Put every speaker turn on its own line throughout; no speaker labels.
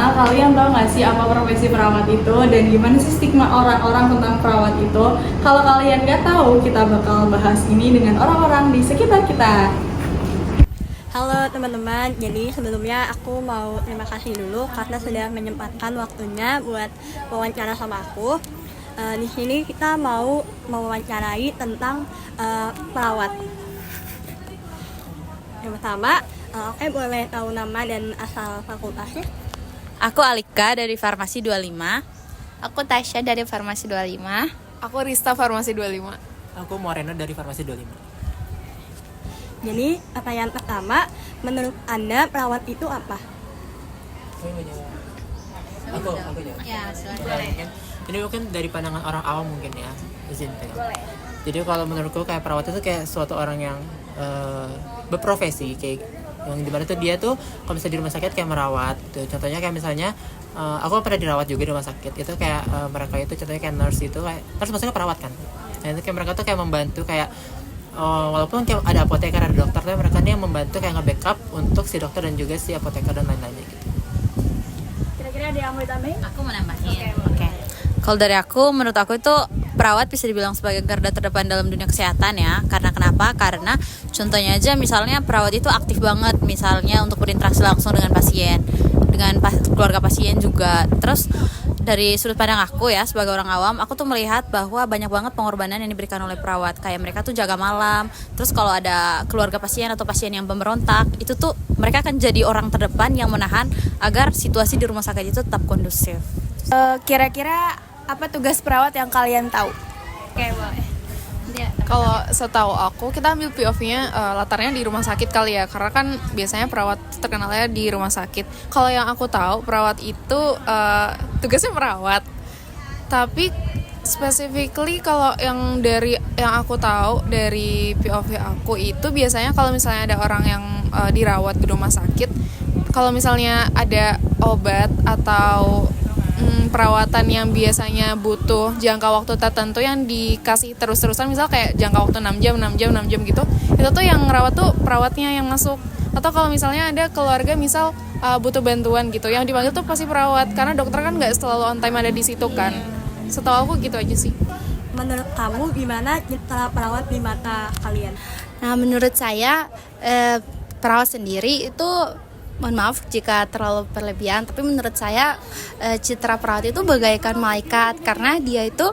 tama-tama, kalian tahu nggak sih apa profesi perawat itu dan gimana sih stigma orang-orang tentang perawat itu? Kalau kalian nggak tahu, kita bakal bahas ini dengan orang-orang di sekitar kita.
Halo teman-teman, jadi sebelumnya aku mau terima kasih dulu karena sudah menyempatkan waktunya buat wawancara sama aku. Di sini kita mau mewawancarai tentang perawat. Yang pertama, oke, boleh tahu nama dan asal fakultasnya?
Aku Alika dari Farmasi 25. Aku Tasya dari Farmasi 25.
Aku Rista Farmasi 25.
Aku Moreno dari Farmasi 25.
Jadi, pertanyaan pertama, menurut Anda perawat itu apa?
Aku jawab.
Ya,
Mungkin, jadi mungkin dari pandangan orang awam mungkin ya, izin pegang. Jadi kalau menurutku kayak perawat itu kayak suatu orang yang berprofesi kayak yang dimana tuh dia tuh kalau misalnya di rumah sakit kayak merawat gitu. Contohnya kayak misalnya aku pernah dirawat juga di rumah sakit itu kayak mereka itu contohnya kayak nurse itu kayak nurse maksudnya perawat kan. Nah itu kayak mereka tuh kayak membantu kayak walaupun kayak ada apoteker ada dokter tapi mereka nih yang membantu kayak nge-backup untuk si dokter dan juga si apoteker dan lain-lainnya gitu.
Kira-kira ada yang mau ditambahin?
Aku mau nambahin. Oke. Kalau dari aku, menurut aku itu perawat bisa dibilang sebagai garda terdepan dalam dunia kesehatan ya. Karena kenapa? Karena contohnya aja misalnya perawat itu aktif banget misalnya untuk berinteraksi langsung dengan pasien, dengan keluarga pasien juga. Terus dari sudut pandang aku ya sebagai orang awam, aku tuh melihat bahwa banyak banget pengorbanan yang diberikan oleh perawat. Kayak mereka tuh jaga malam. Terus kalau ada keluarga pasien atau pasien yang pemberontak, itu tuh mereka akan jadi orang terdepan yang menahan agar situasi di rumah sakit itu tetap kondusif.
Kira-kira apa tugas perawat yang kalian tahu? Oke, boleh.
Kalau setahu aku, kita ambil POV-nya latarnya di rumah sakit kali ya. Karena kan biasanya perawat terkenalnya di rumah sakit. Kalau yang aku tahu, perawat itu tugasnya merawat. Tapi specifically kalau yang aku tahu dari POV aku itu biasanya kalau misalnya ada orang yang dirawat di rumah sakit, kalau misalnya ada obat atau perawatan yang biasanya butuh jangka waktu tertentu yang dikasih terus-terusan, misal kayak jangka waktu 6 jam gitu, itu tuh yang ngerawat tuh perawatnya yang masuk. Atau kalau misalnya ada keluarga misal butuh bantuan gitu, yang dipanggil tuh pasti perawat, karena dokter kan nggak selalu on time ada di situ kan. Setahu aku gitu aja sih.
Menurut kamu gimana citra perawat di mata kalian?
Nah, menurut saya perawat sendiri itu, mohon maaf jika terlalu berlebihan, tapi menurut saya citra perawat itu bagaikan malaikat karena dia itu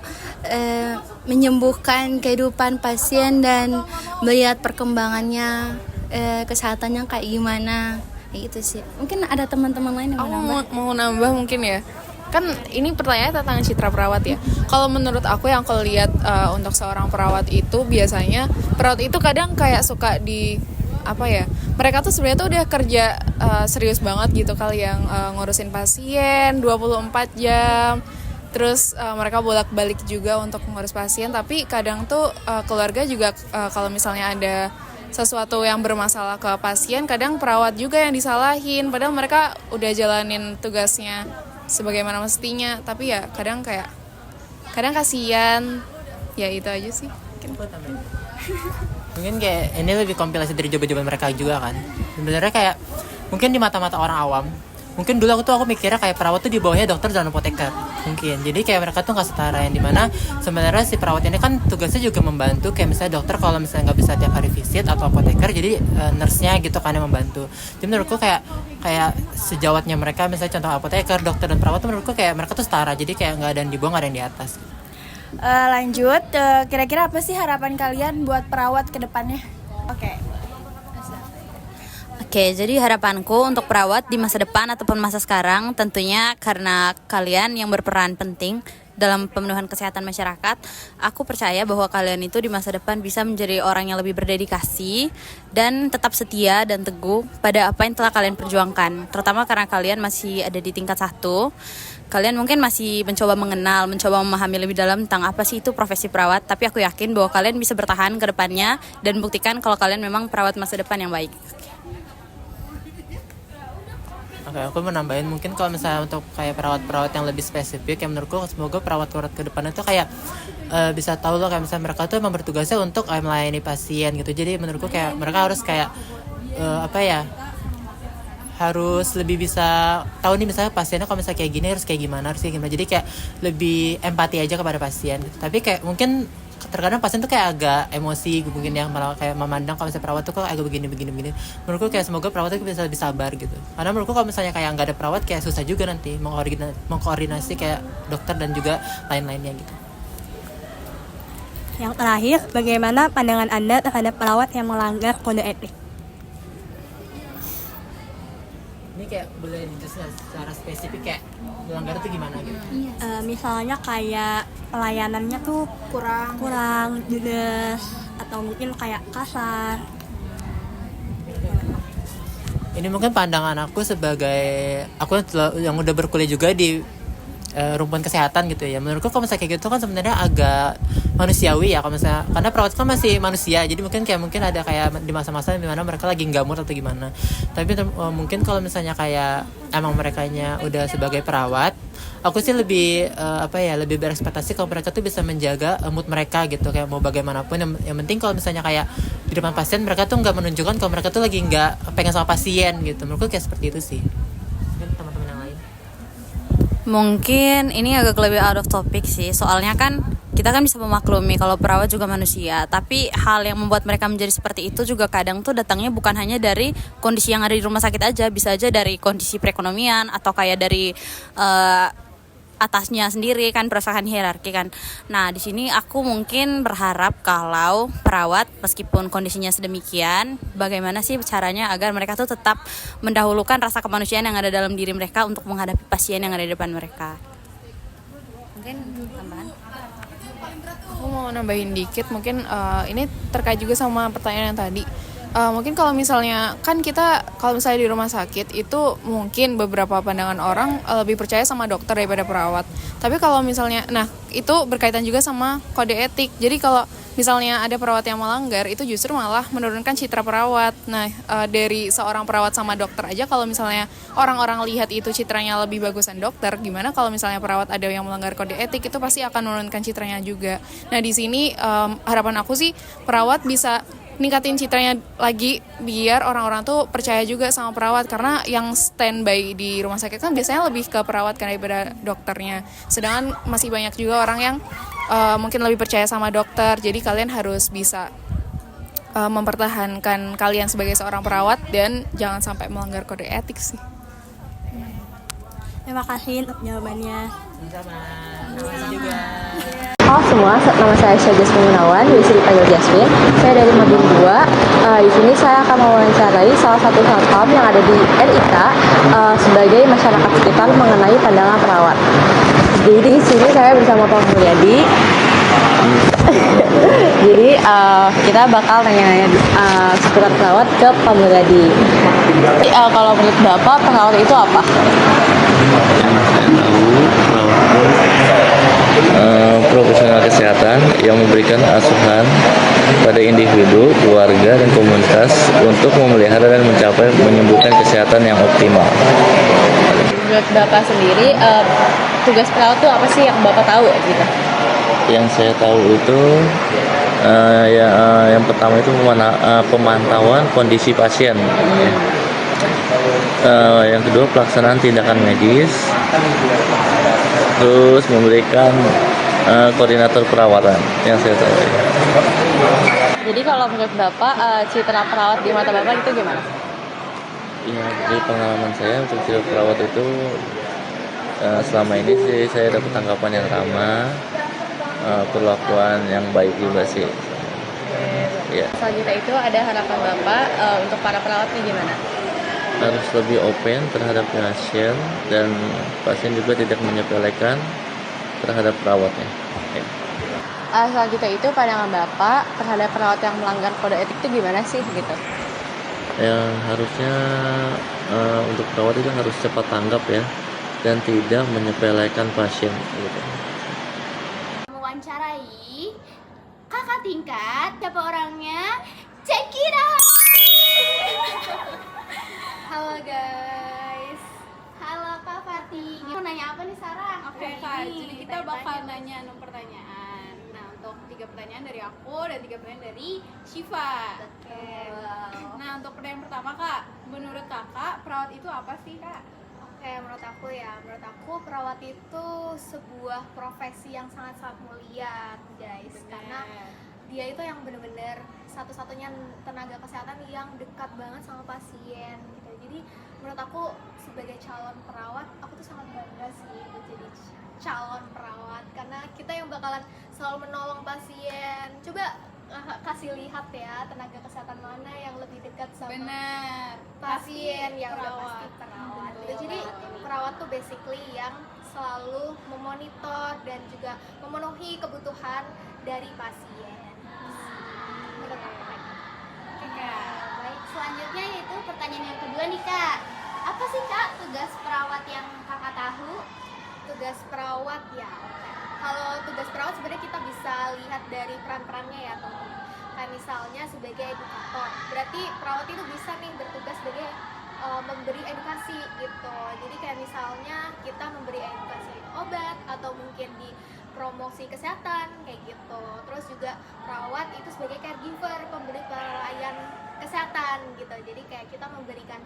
menyembuhkan kehidupan pasien dan melihat perkembangannya, kesehatannya kayak gimana, kayak gitu sih. Mungkin ada teman-teman lain yang
Aku
mau nambah.
mau nambah mungkin ya. Kan ini pertanyaannya tentang citra perawat ya. Kalau menurut aku yang aku lihat untuk seorang perawat itu biasanya perawat itu kadang kayak suka di apa ya, mereka tuh sebenarnya tuh udah kerja serius banget gitu kali, yang ngurusin pasien 24 jam. Terus mereka bolak-balik juga untuk ngurus pasien, tapi kadang tuh keluarga juga kalau misalnya ada sesuatu yang bermasalah ke pasien, kadang perawat juga yang disalahin, padahal mereka udah jalanin tugasnya sebagaimana mestinya. Tapi ya kadang kasihan. Ya itu aja sih.
Mungkin kayak ini lebih kompilasi dari jawaban-jawaban mereka juga kan. Sebenarnya kayak mungkin di mata-mata orang awam, mungkin dulu aku mikirnya kayak perawat tuh di bawahnya dokter dan apoteker mungkin. Jadi kayak mereka tuh nggak setara, yang dimana sebenarnya si perawat ini kan tugasnya juga membantu, kayak misalnya dokter kalau misalnya nggak bisa tiap hari visit atau apoteker, jadi nurse-nya gitu kan yang membantu. Jadi menurutku kayak sejawatnya mereka, misalnya contoh apoteker, dokter dan perawat tuh menurutku kayak mereka tuh setara. Jadi kayak nggak ada yang di bawah, nggak ada yang di atas.
Lanjut, kira-kira apa sih harapan kalian buat perawat ke depannya?
Oke, jadi harapanku untuk perawat di masa depan ataupun masa sekarang, tentunya karena kalian yang berperan penting dalam pemenuhan kesehatan masyarakat, aku percaya bahwa kalian itu di masa depan bisa menjadi orang yang lebih berdedikasi dan tetap setia dan teguh pada apa yang telah kalian perjuangkan. Terutama karena kalian masih ada di tingkat 1, kalian mungkin masih mencoba mengenal, mencoba memahami lebih dalam tentang apa sih itu profesi perawat, tapi aku yakin bahwa kalian bisa bertahan ke depannya dan buktikan kalau kalian memang perawat masa depan yang baik.
Oke, aku mau nambahin mungkin kalau misalnya untuk kayak perawat-perawat yang lebih spesifik, yang menurutku semoga perawat-perawat ke depan itu kayak bisa tahu loh kayak misalnya mereka tuh emang bertugasnya untuk melayani pasien gitu. Jadi menurutku kayak mereka harus kayak harus lebih bisa tahu nih misalnya pasiennya kalau misalnya kayak gini harus kayak gimana, jadi kayak lebih empati aja kepada pasien gitu. Tapi kayak mungkin terkadang pasien tuh kayak agak emosi mungkin yang malah kayak memandang kalau misalnya perawat tuh kok agak begini. Menurutku kayak semoga perawat tuh bisa lebih sabar gitu, karena menurutku kalau misalnya kayak nggak ada perawat kayak susah juga nanti mengkoordinasi kayak dokter dan juga lain-lainnya gitu.
Yang terakhir, bagaimana pandangan Anda terhadap perawat yang melanggar kode etik?
Ini kayak boleh dijelaskan secara spesifik kayak melanggar itu gimana gitu?
Misalnya kayak pelayanannya tuh kurang judes atau mungkin kayak kasar.
Ini mungkin pandangan aku sebagai aku yang udah berkuliah juga di rumpun kesehatan gitu ya. Menurutku kalau misalnya kayak gitu kan sebenarnya agak manusiawi ya, kalau misalnya karena perawat kan masih manusia, jadi mungkin ada kayak di masa-masa dimana mereka lagi nggak mood atau gimana. Tapi mungkin kalau misalnya kayak emang merekanya udah sebagai perawat, aku sih lebih lebih berekspektasi kalau mereka tuh bisa menjaga mood mereka gitu, kayak mau bagaimanapun yang penting kalau misalnya kayak di depan pasien mereka tuh nggak menunjukkan kalau mereka tuh lagi nggak pengen sama pasien gitu. Menurutku kayak seperti itu sih. Mungkin teman-teman yang lain.
Mungkin ini agak lebih out of topic sih, soalnya kan kita kan bisa memaklumi kalau perawat juga manusia, tapi hal yang membuat mereka menjadi seperti itu juga kadang tuh datangnya bukan hanya dari kondisi yang ada di rumah sakit aja, bisa aja dari kondisi perekonomian atau kayak dari atasnya sendiri kan, perusahaan hierarki kan. Nah di sini aku mungkin berharap kalau perawat meskipun kondisinya sedemikian, bagaimana sih caranya agar mereka tuh tetap mendahulukan rasa kemanusiaan yang ada dalam diri mereka untuk menghadapi pasien yang ada di depan mereka. Mungkin tambahan.
Aku mau nambahin dikit, mungkin ini terkait juga sama pertanyaan yang tadi. Mungkin kalau misalnya kan kita kalau misalnya di rumah sakit itu mungkin beberapa pandangan orang lebih percaya sama dokter daripada perawat. Tapi kalau misalnya, nah itu berkaitan juga sama kode etik. Jadi kalau misalnya ada perawat yang melanggar, itu justru malah menurunkan citra perawat. Nah dari seorang perawat sama dokter aja, kalau misalnya orang-orang lihat itu citranya lebih bagusan dokter, gimana kalau misalnya perawat ada yang melanggar kode etik, itu pasti akan menurunkan citranya juga. Nah di sini harapan aku sih perawat bisa ningkatin citranya lagi biar orang-orang tuh percaya juga sama perawat, karena yang standby di rumah sakit kan biasanya lebih ke perawat kan daripada dokternya. Sedangkan masih banyak juga orang yang mungkin lebih percaya sama dokter. Jadi kalian harus bisa mempertahankan kalian sebagai seorang perawat dan jangan sampai melanggar kode etik sih.
Terima kasih untuk jawabannya.
Sama juga.
Halo semua, nama saya Jasmine Gunawan, biasa dipanggil Jasmine. Saya dari Modul 2. Di sini saya akan mewawancarai salah satu satpam yang ada di RIK sebagai masyarakat sekitar mengenai pandangan perawat. Jadi di sini saya bersama Pak Mulyadi. Jadi kita bakal nanya-nanya seputar perawat ke Pak Mulyadi. Kalau menurut Bapak, perawat itu apa?
Profesional kesehatan yang memberikan asuhan pada individu, keluarga, dan komunitas untuk memelihara dan mencapai menyembuhkan kesehatan yang optimal.
Menurut Bapak sendiri, tugas perawat itu apa sih yang Bapak tahu gitu?
Yang saya tahu itu yang pertama itu pemantauan kondisi pasien. Yang kedua pelaksanaan tindakan medis, terus memberikan koordinator perawatan yang saya tahu.
Jadi kalau menurut Bapak, citra perawat di mata Bapak itu gimana?
Ya, dari pengalaman saya untuk citra perawat itu selama ini sih saya dapat tanggapan yang ramah, perlakuan yang baik juga sih. Ya.
Selanjutnya itu ada harapan Bapak untuk para perawatnya gimana?
Harus lebih open terhadap pasien dan pasien juga tidak menyepelekan terhadap perawatnya. Ya.
Selanjutnya itu pandangan Bapak terhadap perawat yang melanggar kode etik itu gimana sih gitu?
Ya, harusnya untuk perawat itu harus cepat tanggap ya dan tidak menyepelekan pasien gitu.
Mewawancarai kakak tingkat, siapa orangnya? Check it out. Halo guys. Halo Kak Fatih. Mau nanya apa nih Sarah?
Oke Kak, jadi kita bakal nanya 6 pertanyaan. Nah untuk 3 pertanyaan dari aku dan 3 pertanyaan dari Syifa. Nah, untuk pertanyaan pertama Kak, menurut Kakak perawat itu apa sih Kak?
Oke, menurut aku perawat itu sebuah profesi yang sangat-sangat mulia, guys. Karena dia itu yang benar-benar satu-satunya tenaga kesehatan yang dekat banget sama pasien gitu. Jadi menurut aku sebagai calon perawat, aku tuh sangat bangga sih buat jadi calon perawat karena kita yang bakalan selalu menolong pasien. Coba kasih lihat ya tenaga kesehatan mana yang lebih dekat sama pasien yang udah pasti perawat. Gitu. Jadi perawat tuh basically yang selalu memonitor dan juga memenuhi kebutuhan dari pasien. Menurut aku.
Oke Kak, baik. Selanjutnya yaitu pertanyaan yang kedua nih Kak. Apa sih Kak tugas perawat yang Kakak tahu?
Tugas perawat ya, oke. Kalau tugas perawat sebenarnya kita bisa lihat dari peran-perannya ya teman-teman. Kayak misalnya sebagai edukator, berarti perawat itu bisa nih bertugas sebagai memberi edukasi gitu. Jadi kayak misalnya kita memberi edukasi obat atau mungkin di promosi kesehatan kayak gitu. Terus juga perawat itu sebagai caregiver, pemberi pelayan kesehatan gitu. Jadi kayak kita memberikan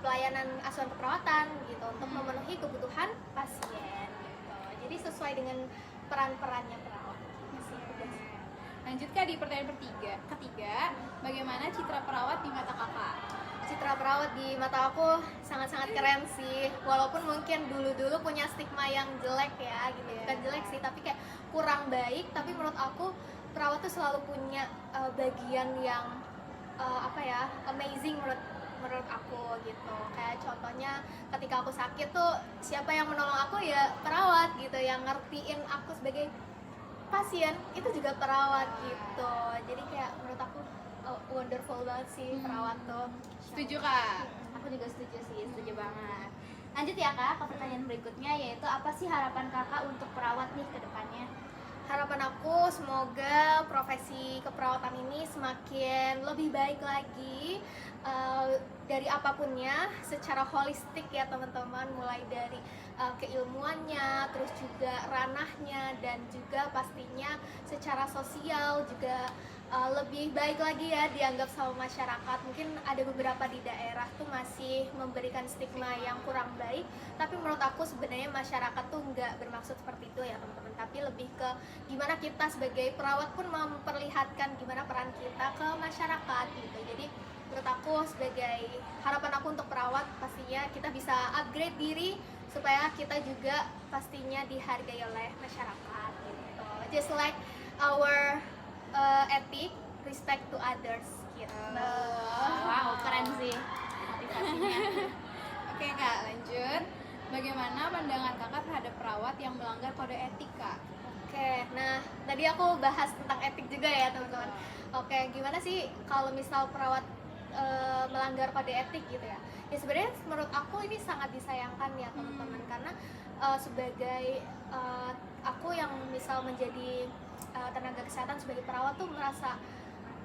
pelayanan asuhan keperawatan gitu untuk memenuhi kebutuhan pasien gitu. Jadi sesuai dengan peran-perannya perawat.
Lanjut Kak di pertanyaan ketiga, bagaimana citra perawat di mata Kakak?
Citra perawat di mata aku sangat-sangat keren sih. Walaupun mungkin dulu-dulu punya stigma yang jelek ya gitu. Bukan jelek sih, tapi kayak kurang baik. Tapi menurut aku perawat tuh selalu punya bagian yang amazing menurut aku gitu. Kayak contohnya ketika aku sakit tuh siapa yang menolong aku ya perawat gitu, yang ngertiin aku sebagai pasien itu juga perawat gitu. Jadi kayak menurut aku wonderful banget sih perawat tuh.
Setuju Kak?
Aku juga setuju sih, setuju banget. Lanjut ya Kak ke pertanyaan berikutnya, yaitu apa sih harapan Kakak untuk perawat nih ke depannya?
Harapan aku semoga profesi keperawatan ini semakin lebih baik lagi dari apapunnya secara holistik ya teman-teman, mulai dari keilmuannya, terus juga ranahnya, dan juga pastinya secara sosial juga lebih baik lagi ya dianggap sama masyarakat. Mungkin ada beberapa di daerah tuh masih memberikan stigma yang kurang baik, tapi menurut aku sebenarnya masyarakat tuh nggak bermaksud seperti itu ya teman-teman, tapi lebih ke gimana kita sebagai perawat pun memperlihatkan gimana peran kita ke masyarakat gitu. Jadi menurut aku sebagai harapan aku untuk perawat pastinya kita bisa upgrade diri supaya kita juga pastinya dihargai oleh masyarakat gitu. Just like our ethic, respect to others gitu.
Wow, keren sih motivasinya.
Oke Kak, lanjut. Bagaimana pandangan Kakak terhadap perawat yang melanggar kode etik Kak?
Oke, nah tadi aku bahas tentang etik juga ya teman-teman. Oke, gimana sih kalau misal perawat melanggar kode etik gitu ya? Ya sebenarnya menurut aku ini sangat disayangkan ya teman-teman, karena sebagai aku yang misal menjadi tenaga kesehatan sebagai perawat tuh merasa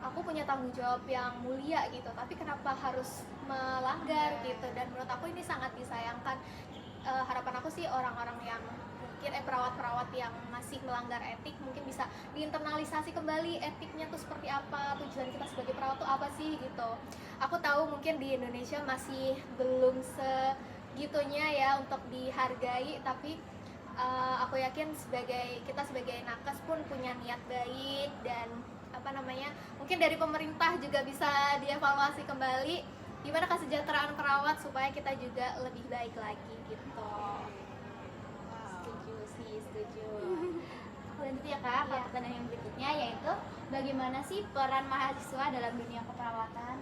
aku punya tanggung jawab yang mulia gitu, tapi kenapa harus melanggar gitu? Dan menurut aku ini sangat disayangkan. Harapan aku sih orang-orang yang mungkin perawat-perawat yang masih melanggar etik mungkin bisa diinternalisasi kembali etiknya tuh seperti apa, tujuan kita sebagai perawat tuh apa sih gitu. Aku tahu mungkin di Indonesia masih belum segitunya ya untuk dihargai, tapi aku yakin kita sebagai nakes pun punya niat baik, dan mungkin dari pemerintah juga bisa dievaluasi kembali gimana kesejahteraan perawat supaya kita juga lebih baik lagi gitu.
Setuju sih, setuju. Lanjut ya Kak, ke pertanyaan yang berikutnya, yaitu bagaimana sih peran mahasiswa dalam dunia keperawatan?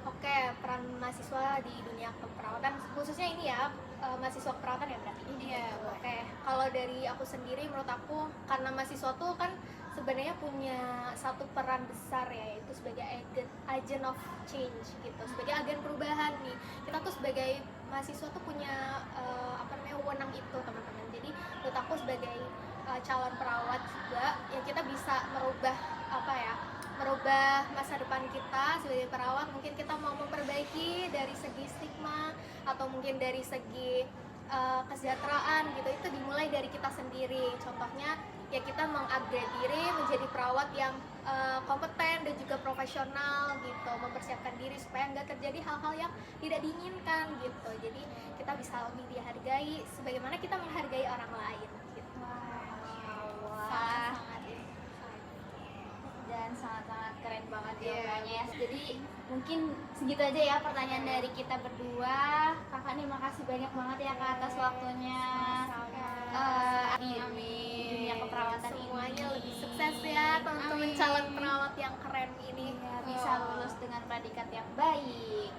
Oke, peran mahasiswa di dunia keperawatan, khususnya ini ya, mahasiswa keperawatan ya berarti?
Iya.
Oke, kalau dari aku sendiri, menurut aku, karena mahasiswa tuh kan sebenarnya punya satu peran besar ya, yaitu sebagai agent of change gitu, sebagai agen perubahan nih. Kita tuh sebagai mahasiswa tuh punya wewenang itu teman-teman. Jadi menurut aku sebagai calon perawat juga, ya kita bisa merubah masa depan kita sebagai perawat. Mungkin kita mau memperbaiki dari segi stigma atau mungkin dari segi kesejahteraan gitu, itu dimulai dari kita sendiri. Contohnya ya kita mengupgrade diri menjadi perawat yang kompeten dan juga profesional gitu, mempersiapkan diri supaya nggak terjadi hal-hal yang tidak diinginkan gitu. Jadi kita bisa lebih dihargai sebagaimana kita menghargai orang lain gitu.
Sangat dan sangat-sangat keren banget jawabannya ya. Jadi mungkin segitu aja ya pertanyaan dari kita berdua. Kakak nih makasih banyak banget ya Kak atas waktunya. Di dunia keperawatan
Semuanya
ini
lebih sukses ya teman-teman calon perawat yang keren ini.
bisa lulus dengan predikat yang baik.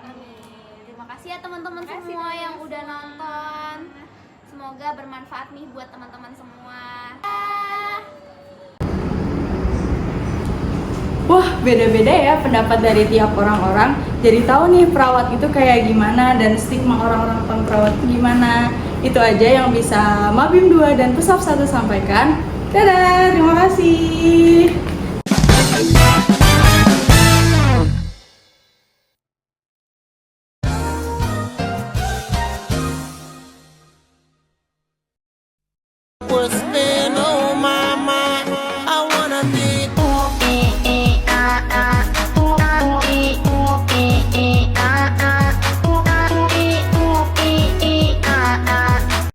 Amin. Terima kasih ya teman-teman semua yang udah nonton. Semoga bermanfaat nih buat teman-teman semua.
Wah, beda-beda ya pendapat dari tiap orang-orang. Jadi tahu nih perawat itu kayak gimana dan stigma orang-orang tentang perawat itu gimana. Itu aja yang bisa Mabim 2 dan Pusap 1 sampaikan. Dadah, terima kasih.